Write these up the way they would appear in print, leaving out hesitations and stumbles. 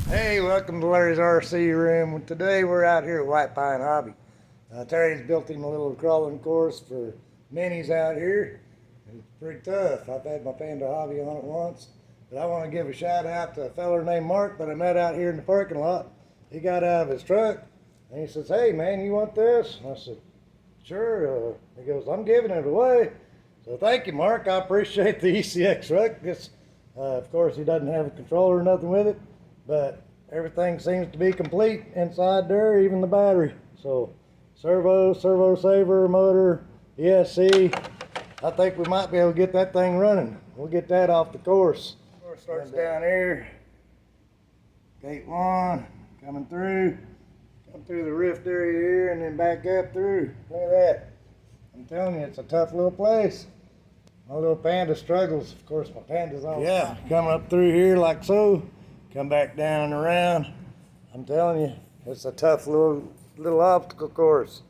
Hey, welcome to Larry's RC room. Today we're out here at Whitepine Hobby. Terry's built him a little crawling course for minis out here. It's pretty tough. I've had my Panda Hobby on it once, but I want to give a shout out to a feller named Mark that I met out here in the parking lot. He got out of his truck and he says, "Hey man, you want this?" And I said, "Sure." He goes, "I'm giving it away." So thank you, Mark. I appreciate the ECX truck. Of course, he doesn't have a controller or nothing with it, but everything seems to be complete inside there, even the battery. So servo saver, motor, ESC. I think we might be able to get that thing running. We'll get that off the course. Course starts down here. Gate 1, coming through. Come through the rift area here and then back up through. Look at that. I'm telling you, it's a tough little place. My little Panda struggles. Of course, my Panda's on. Yeah, come up through here like so. Come back down and around. I'm telling you, it's a tough little obstacle course.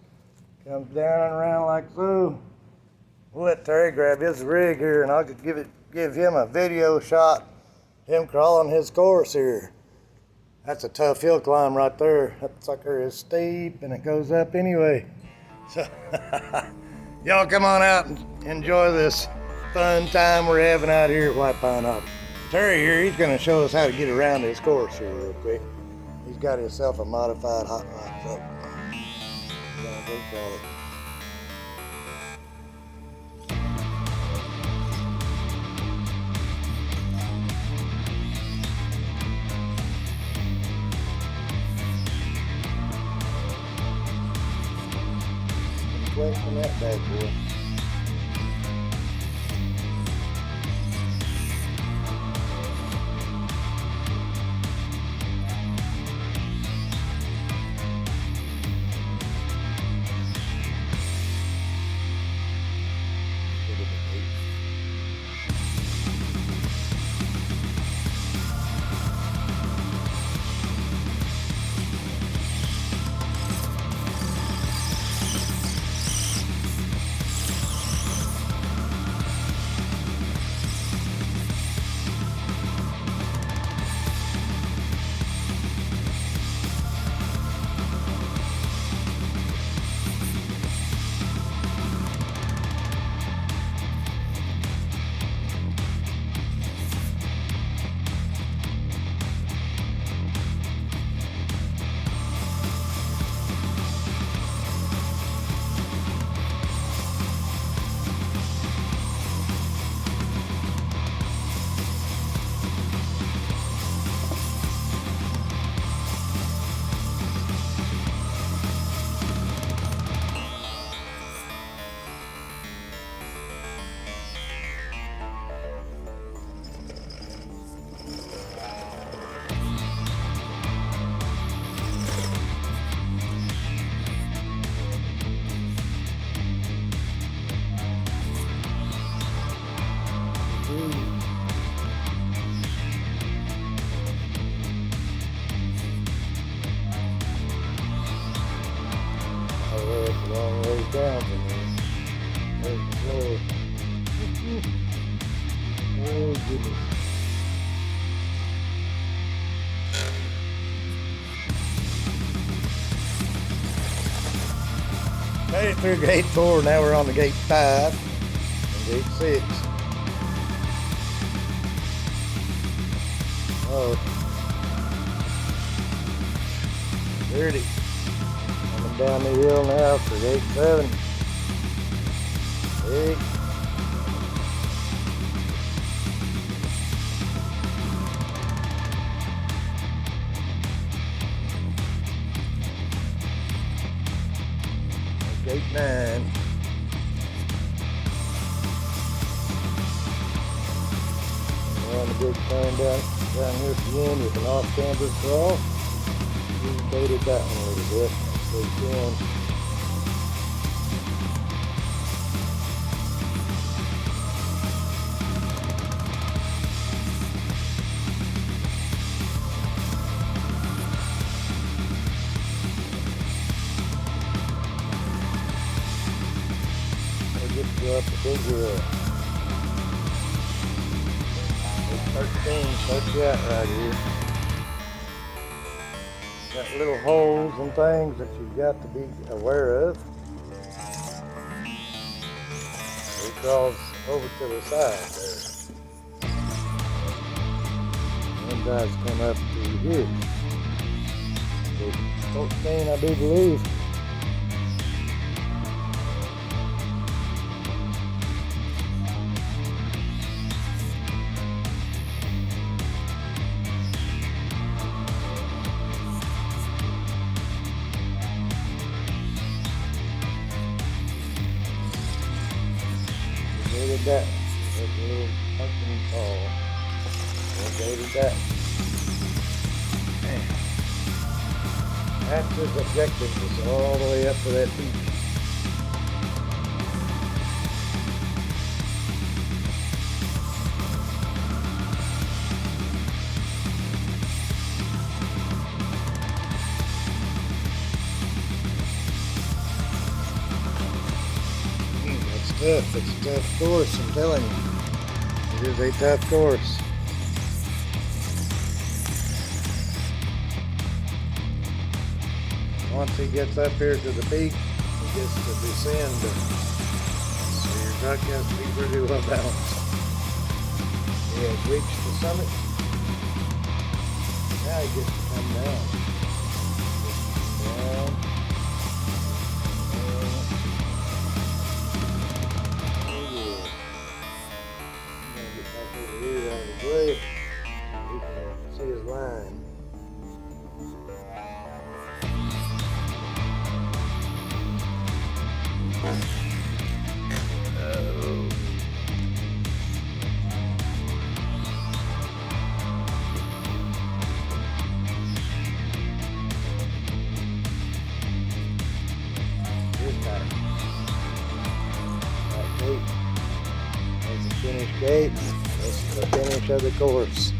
Comes down and around like so. We'll let Terry grab his rig here and I'll give him a video shot. Him crawling his course here. That's a tough hill climb right there. That sucker is steep and it goes up anyway. So y'all come on out and enjoy this fun time we're having out here at Whitepine Hobby. Terry here, he's going to show us how to get around his course here real quick. He's got himself a modified hot rod, so we're going to go crawl it. Question that bad boy. Long ways down from here. There's the floor. Oh goodness. Made it through gate 4, now we're on to gate 5 and gate 6. Oh. Dirty. Coming down the hill now for gate 7. 8. Gate 9. We're on the big turn down here at the end with an off-camber crawl. We baited that one a little bit. Gate 10. Get you up the big hill. 13, touch that right here. Got little holes and things that you've got to be aware of. It crawls over to the side there. One guy's come up through here. 14, I do believe. Gated that. That's a little pumpkin ball. Gated that. Man. That's his objective, is all the way up to that beach. That's tough. It's a tough course, I'm telling you. It is a tough course. Once he gets up here to the peak, he gets to descend. So your truck has to be pretty well balanced. He has reached the summit. Now he gets to come down. Down. I'm going to get back over here out of his way. You can see his line. That's the finish gate. That's the finish of the course.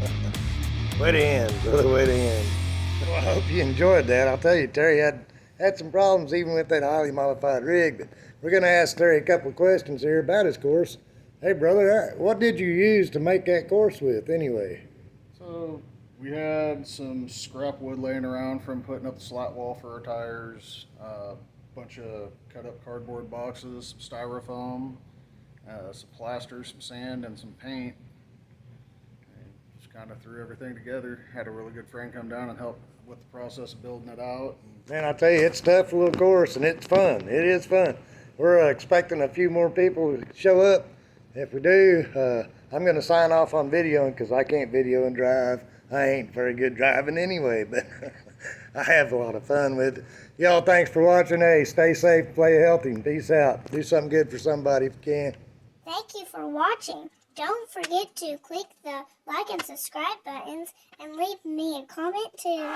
Way to end, really way to end. Well, I hope you enjoyed that. I'll tell you, Terry had some problems even with that highly modified rig. But we're going to ask Terry a couple of questions here about his course. Hey, brother, what did you use to make that course with anyway? So we had some scrap wood laying around from putting up the slat wall for our tires, a bunch of cut up cardboard boxes, some styrofoam, some plaster, some sand, and some paint. And just kind of threw everything together. Had a really good friend come down and help with the process of building it out. Man, I'll tell you, it's a tough little course and it's fun. It is fun. We're expecting a few more people to show up. If we do, I'm going to sign off on videoing because I can't video and drive. I ain't very good driving anyway, but I have a lot of fun with it. Y'all, thanks for watching. Hey, stay safe, play healthy, and peace out. Do something good for somebody if you can. Thank you for watching. Don't forget to click the like and subscribe buttons and leave me a comment too.